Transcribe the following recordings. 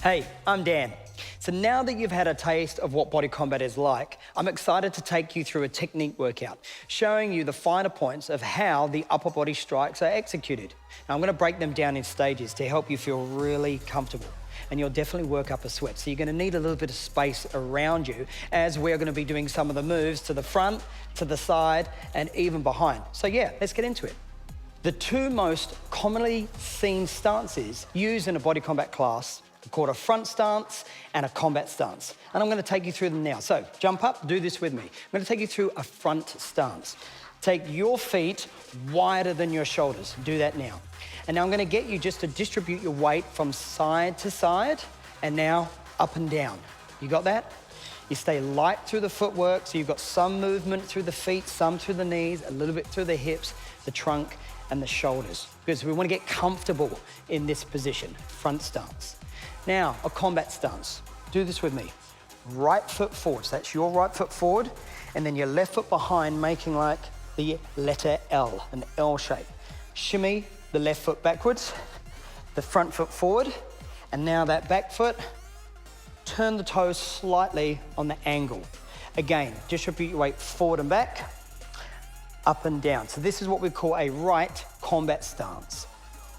Hey, I'm Dan. So now that you've had a taste of what body combat is like, I'm excited to take you through a technique workout, showing you the finer points of how the upper body strikes are executed. Now I'm gonna break them down in stages to help you feel really comfortable. And you'll definitely work up a sweat. So you're gonna need a little bit of space around you as we're gonna be doing some of the moves to the front, to the side, and even behind. So yeah, let's get into it. The two most commonly seen stances used in a body combat class are called a front stance and a combat stance. And I'm gonna take you through them now. So jump up, do this with me. I'm gonna take you through a front stance. Take your feet wider than your shoulders. Do that now. And now I'm gonna get you just to distribute your weight from side to side and now up and down. You got that? You stay light through the footwork, so you've got some movement through the feet, some through the knees, a little bit through the hips, the trunk, and the shoulders. Because we wanna get comfortable in this position, front stance. Now, a combat stance. Do this with me. Right foot forward, so that's your right foot forward, and then your left foot behind, making like the letter L, an L shape. Shimmy the left foot backwards, the front foot forward, and now that back foot, turn the toes slightly on the angle. Again, distribute your weight forward and back, up and down. So this is what we call a right combat stance.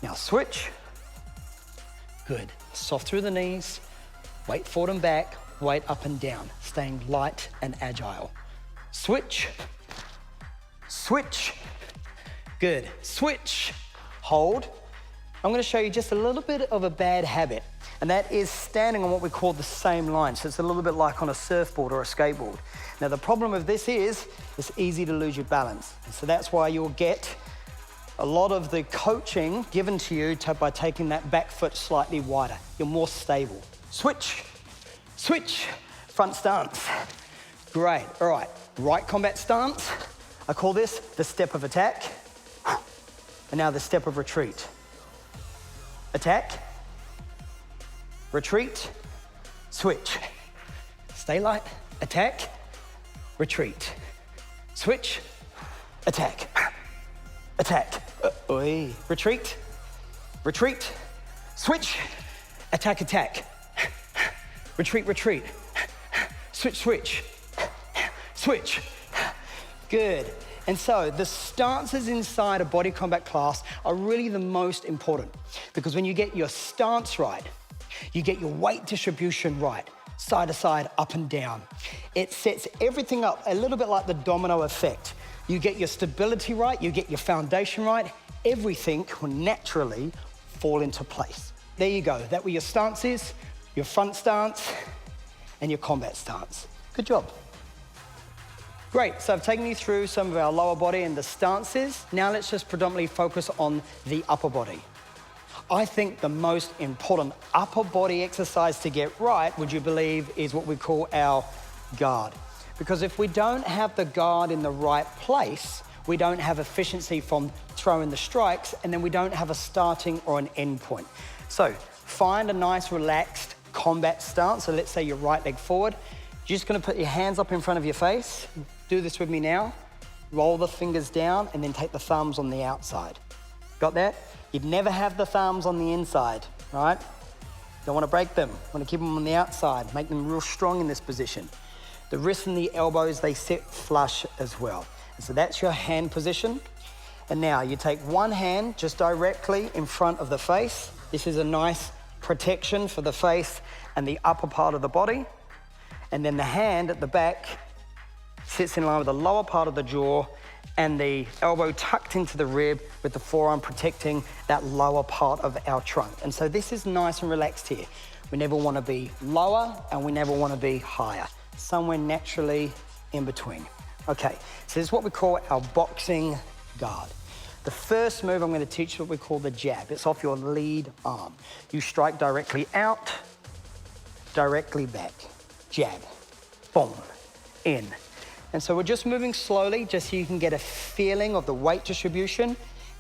Now switch. Good. Soft through the knees, weight forward and back, weight up and down, staying light and agile. Switch. Switch. Good. Switch. Hold. I'm going to show you just a little bit of a bad habit, and that is standing on what we call the same line. So it's a little bit like on a surfboard or a skateboard. Now the problem with this is it's easy to lose your balance. And so that's why you'll get a lot of the coaching given to you by taking that back foot slightly wider. You're more stable. Switch, switch, front stance. Great, all right. Right combat stance. I call this the step of attack. And now the step of retreat. Attack, retreat, switch. Stay light, attack, retreat. Switch, attack, attack. Retreat, retreat, switch, attack, attack. Retreat, retreat, switch, switch, switch. Good. And so the stances inside a body combat class are really the most important, because when you get your stance right, you get your weight distribution right, side to side, up and down. It sets everything up a little bit like the domino effect. You get your stability right, you get your foundation right, everything will naturally fall into place. There you go. That were your stances, your front stance, and your combat stance. Good job. Great, so I've taken you through some of our lower body and the stances. Now let's just predominantly focus on the upper body. I think the most important upper body exercise to get right, would you believe, is what we call our guard. Because if we don't have the guard in the right place, we don't have efficiency from throwing the strikes, and then we don't have a starting or an end point. So find a nice relaxed combat stance. So let's say your right leg forward. You're just gonna put your hands up in front of your face. Do this with me now. Roll the fingers down and then take the thumbs on the outside. Got that? You'd never have the thumbs on the inside, right? Don't wanna break them. Wanna keep them on the outside. Make them real strong in this position. The wrists and the elbows, they sit flush as well. And so that's your hand position. And now you take one hand just directly in front of the face. This is a nice protection for the face and the upper part of the body. And then the hand at the back sits in line with the lower part of the jaw and the elbow tucked into the rib with the forearm protecting that lower part of our trunk. And so this is nice and relaxed here. We never want to be lower and we never want to be higher. Somewhere naturally in between. Okay, so this is what we call our boxing guard. The first move I'm going to teach you what we call the jab. It's off your lead arm. You strike directly out, directly back. Jab, boom, in. And so we're just moving slowly just so you can get a feeling of the weight distribution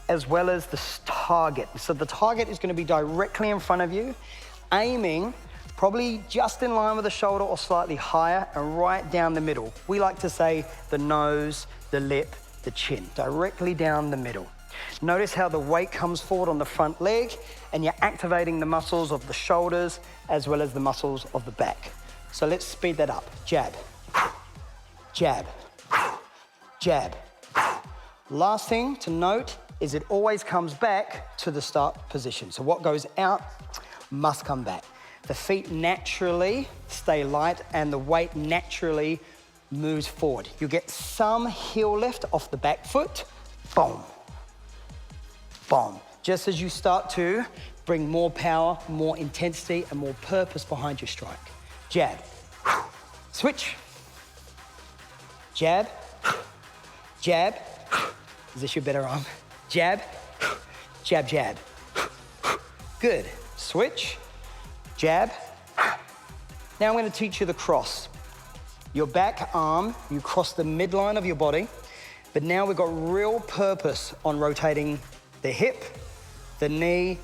as well as the target. So the target is going to be directly in front of you, aiming probably just in line with the shoulder or slightly higher and right down the middle. We like to say the nose, the lip, the chin, directly down the middle. Notice how the weight comes forward on the front leg and you're activating the muscles of the shoulders as well as the muscles of the back. So let's speed that up. Jab, jab, jab. Last thing to note is it always comes back to the start position. So what goes out must come back. The feet naturally stay light and the weight naturally moves forward. You get some heel lift off the back foot, boom, boom. Just as you start to bring more power, more intensity, and more purpose behind your strike. Jab, switch, jab, jab. Is this your better arm? Jab, jab, jab. Good. Switch, jab. Now I'm going to teach you the cross. Your back arm, you cross the midline of your body, but now we've got real purpose on rotating the hip, the knee,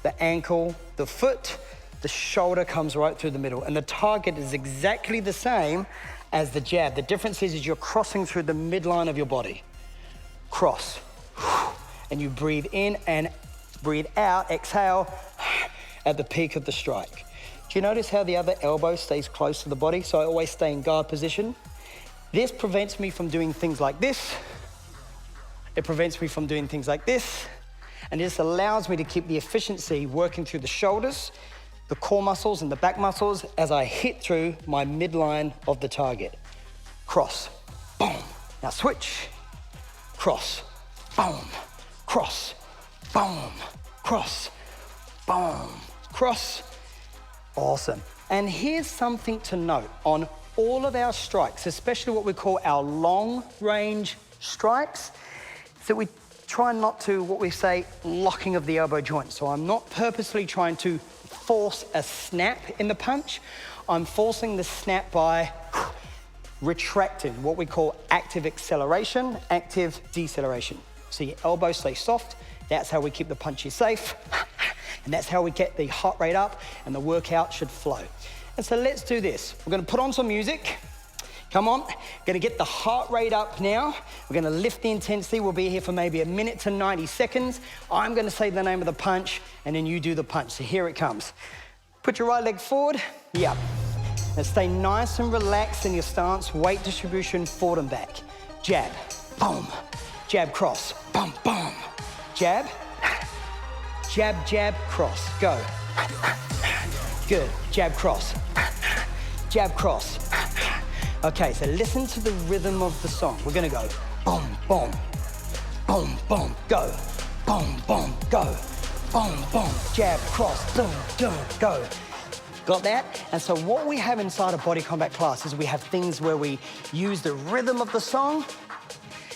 the ankle, the foot, the shoulder comes right through the middle. And the target is exactly the same as the jab. The difference is you're crossing through the midline of your body. Cross. And you breathe in and breathe out, exhale at the peak of the strike. Do you notice how the other elbow stays close to the body? So I always stay in guard position. This prevents me from doing things like this. It prevents me from doing things like this. And this allows me to keep the efficiency working through the shoulders, the core muscles and the back muscles as I hit through my midline of the target. Cross, boom. Now switch, cross, boom, cross, boom, cross, boom, cross. Awesome. And here's something to note on all of our strikes, especially what we call our long range strikes, so we try not to, what we say, locking of the elbow joint. So I'm not purposely trying to force a snap in the punch. I'm forcing the snap by retracting, what we call active acceleration, active deceleration. So your elbows stay soft. That's how we keep the punches safe. And that's how we get the heart rate up and the workout should flow. And so let's do this. We're gonna put on some music. Come on, gonna get the heart rate up now. We're gonna lift the intensity. We'll be here for maybe a minute to 90 seconds. I'm gonna say the name of the punch and then you do the punch. So here it comes. Put your right leg forward, yep. And stay nice and relaxed in your stance. Weight distribution forward and back. Jab, boom. Jab, cross, boom, boom. Jab, jab, jab, cross, go. Good, jab, cross, jab, cross. Okay, so listen to the rhythm of the song. We're gonna go boom, boom, boom, boom, go, boom, boom, go, boom, boom, jab, cross, boom, boom, go. Got that? And so what we have inside a body combat class is we have things where we use the rhythm of the song,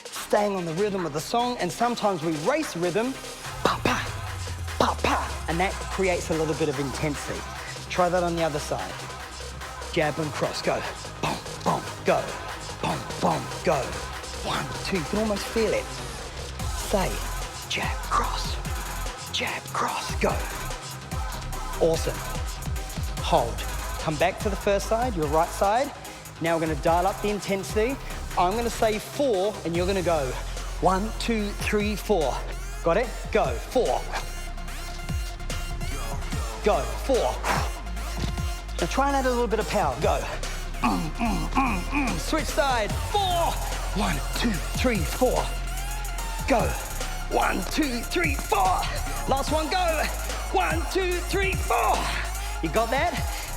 staying on the rhythm of the song, and sometimes we race rhythm, pa, pa, pa, pa, and that creates a little bit of intensity. Try that on the other side. Jab and cross, go. Boom, boom, go. Boom, boom, go. 1, 2, you can almost feel it. Say, jab, cross, go. Awesome. Hold. Come back to the first side, your right side. Now we're gonna dial up the intensity. I'm gonna say 4, and you're gonna go 1, 2, 3, 4. Got it? Go, 4. Go, 4. Now try and add a little bit of power. Go. Switch side. 4. 1, 2, 3, 4. Go. 1, 2, 3, 4. Last one, go. 1, 2, 3, 4. You got that?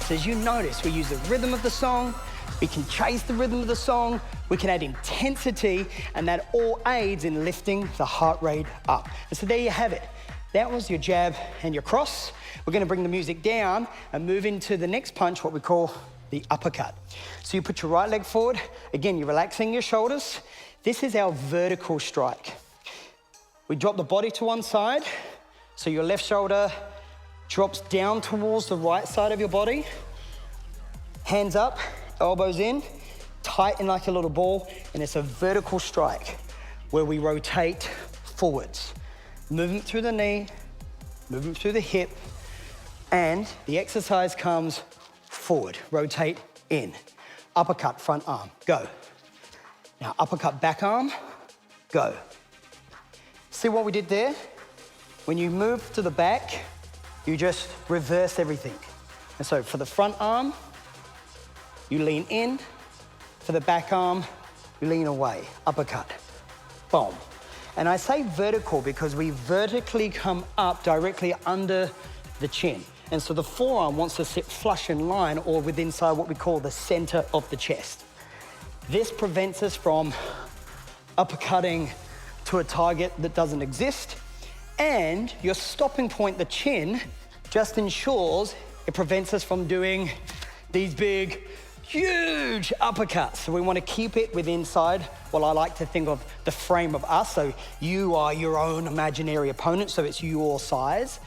So as you notice, we use the rhythm of the song. We can chase the rhythm of the song. We can add intensity, and that all aids in lifting the heart rate up. And so there you have it. That was your jab and your cross. We're gonna bring the music down and move into the next punch, what we call the uppercut. So you put your right leg forward. Again, you're relaxing your shoulders. This is our vertical strike. We drop the body to one side. So your left shoulder drops down towards the right side of your body. Hands up, elbows in, tighten like a little ball, and it's a vertical strike where we rotate forwards. Movement through the knee, movement through the hip, and the exercise comes forward, rotate in. Uppercut, front arm, go. Now uppercut, back arm, go. See what we did there? When you move to the back, you just reverse everything. And so for the front arm, you lean in. For the back arm, you lean away. Uppercut. Boom. And I say vertical because we vertically come up directly under the chin. And so the forearm wants to sit flush in line or with inside what we call the center of the chest. This prevents us from uppercutting to a target that doesn't exist. And your stopping point, the chin, just ensures it prevents us from doing these big, huge uppercuts. So we want to keep it with inside what I like to think of the frame of us. So you are your own imaginary opponent, so it's your size.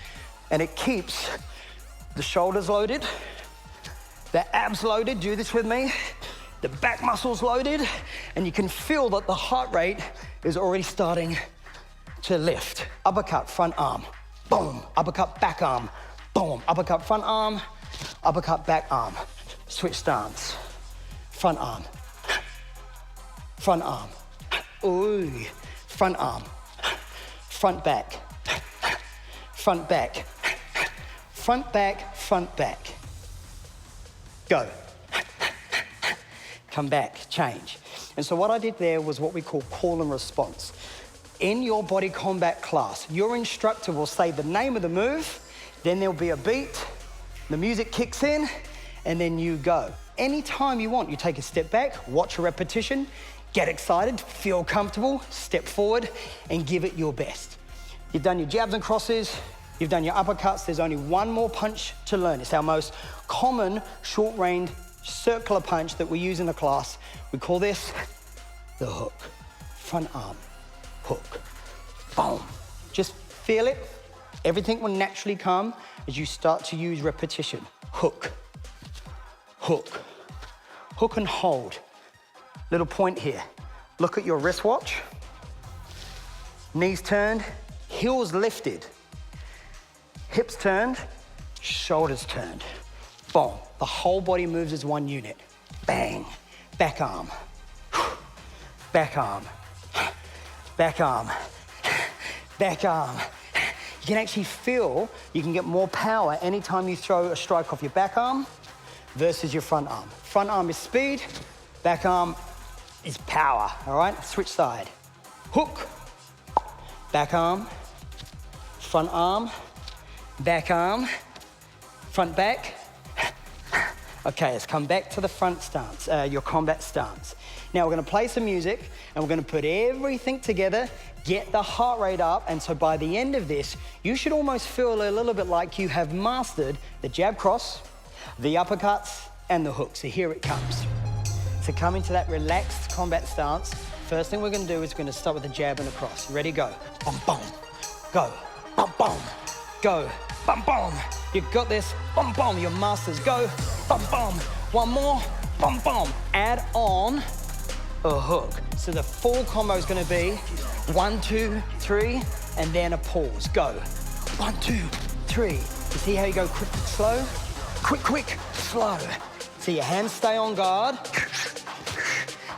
And it keeps the shoulders loaded, the abs loaded, do this with me, the back muscles loaded, and you can feel that the heart rate is already starting to lift. Uppercut, front arm, boom. Uppercut, back arm, boom. Uppercut, front arm, uppercut, back arm. Switch stance. Front arm. Front arm. Ooh. Front arm. Front back. Front back. Front back, front back. Go. Come back, change. And so what I did there was what we call and response. In your body combat class, your instructor will say the name of the move, then there'll be a beat, the music kicks in, and then you go. Anytime you want, you take a step back, watch a repetition, get excited, feel comfortable, step forward, and give it your best. You've done your jabs and crosses, you've done your uppercuts, there's only one more punch to learn. It's our most common short-range circular punch that we use in the class. We call this the hook. Front arm, hook, boom. Just feel it. Everything will naturally come as you start to use repetition. Hook, hook, hook and hold. Little point here. Look at your wristwatch. Knees turned, heels lifted. Hips turned, shoulders turned. Boom. The whole body moves as one unit. Bang. Back arm. Back arm. Back arm. Back arm. You can actually feel you can get more power anytime you throw a strike off your back arm versus your front arm. Front arm is speed, back arm is power, all right? Switch side. Hook, back arm, front arm, back arm, front back. Okay, let's come back to the front stance, your combat stance. Now we're gonna play some music and we're gonna put everything together, get the heart rate up, and so by the end of this, you should almost feel a little bit like you have mastered the jab cross, the uppercuts, and the hook. So here it comes. So come into that relaxed combat stance. First thing we're gonna do is we're gonna start with a jab and a cross. Ready, go. Bum, bum. Go. Bum, bum. Go. Bum, bum. You got this. Bum, bum. Your masters. Go. Bum, bum. One more. Bum, bum. Add on a hook. So the full combo is gonna be 1, 2, 3, and then a pause. Go. 1, 2, 3. You see how you go quick, slow? Quick, quick, slow. So your hands stay on guard.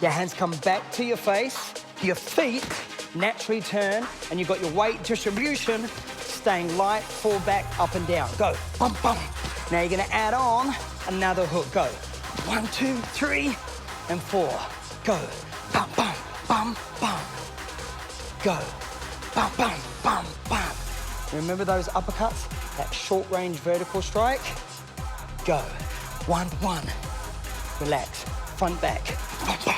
Your hands come back to your face. Your feet naturally turn, and you've got your weight distribution staying light, fall back, up and down. Go. Bum, bum. Now you're gonna add on another hook. Go. 1, 2, 3, and 4. Go. Bum, bum, bum, bum. Go. Bum, bum, bum, bum. Remember those uppercuts? That short range vertical strike? Go. 1, 1. Relax. Front, back. Bum, bum.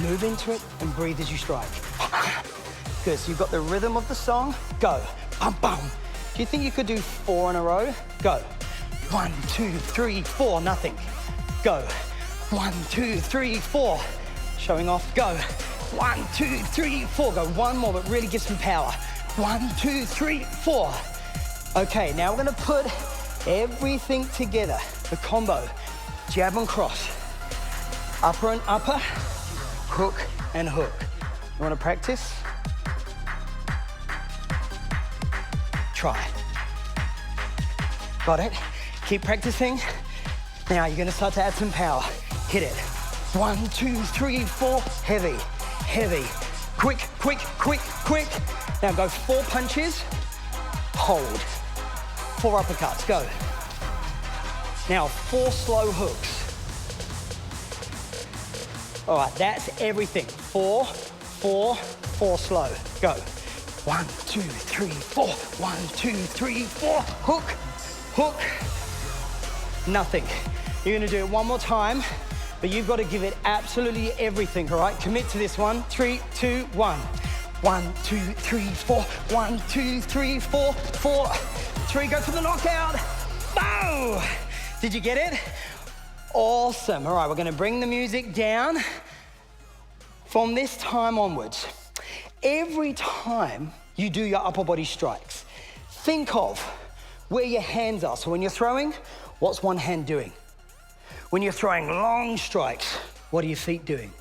Move into it and breathe as you strike. Good, so you've got the rhythm of the song. Go. Bum, bum. Do you think you could do 4 in a row? Go. 1, 2, 3, 4. Nothing. Go. 1, 2, 3, 4. Showing off. Go. 1, 2, 3, 4. Go one more, but really give some power. 1, 2, 3, 4. Okay, now we're gonna put everything together. The combo, jab and cross. Upper and upper, hook and hook. You wanna practice? Try. Got it? Keep practicing. Now you're gonna start to add some power. Hit it. 1, 2, 3, 4, heavy, heavy. Quick, quick, quick, quick. Now go 4 punches, hold. 4 uppercuts, go. Now 4 slow hooks. All right, that's everything. 4, 4, 4 slow, go. 1, 2, 3, 4. 1, 2, 3, 4. Hook, hook, nothing. You're gonna do it one more time, but you've got to give it absolutely everything, all right? Commit to this one. 3, 2, 1. 1, 2, 3, 4. 1, 2, 3, 4. 4, 3, go for the knockout. Boom! Did you get it? Awesome. All right, we're gonna bring the music down. From this time onwards, every time you do your upper body strikes, think of where your hands are. So when you're throwing, what's one hand doing? When you're throwing long strikes, what are your feet doing?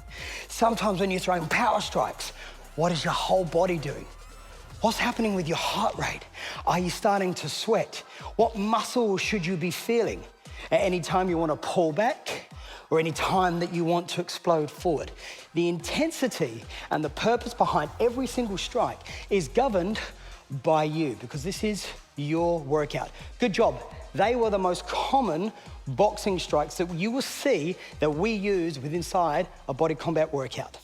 Sometimes when you're throwing power strikes, what is your whole body doing? What's happening with your heart rate? Are you starting to sweat? What muscles should you be feeling at any time you want to pull back or any time that you want to explode forward? The intensity and the purpose behind every single strike is governed by you, because this is your workout. Good job. They were the most common boxing strikes that you will see that we use within inside a body combat workout.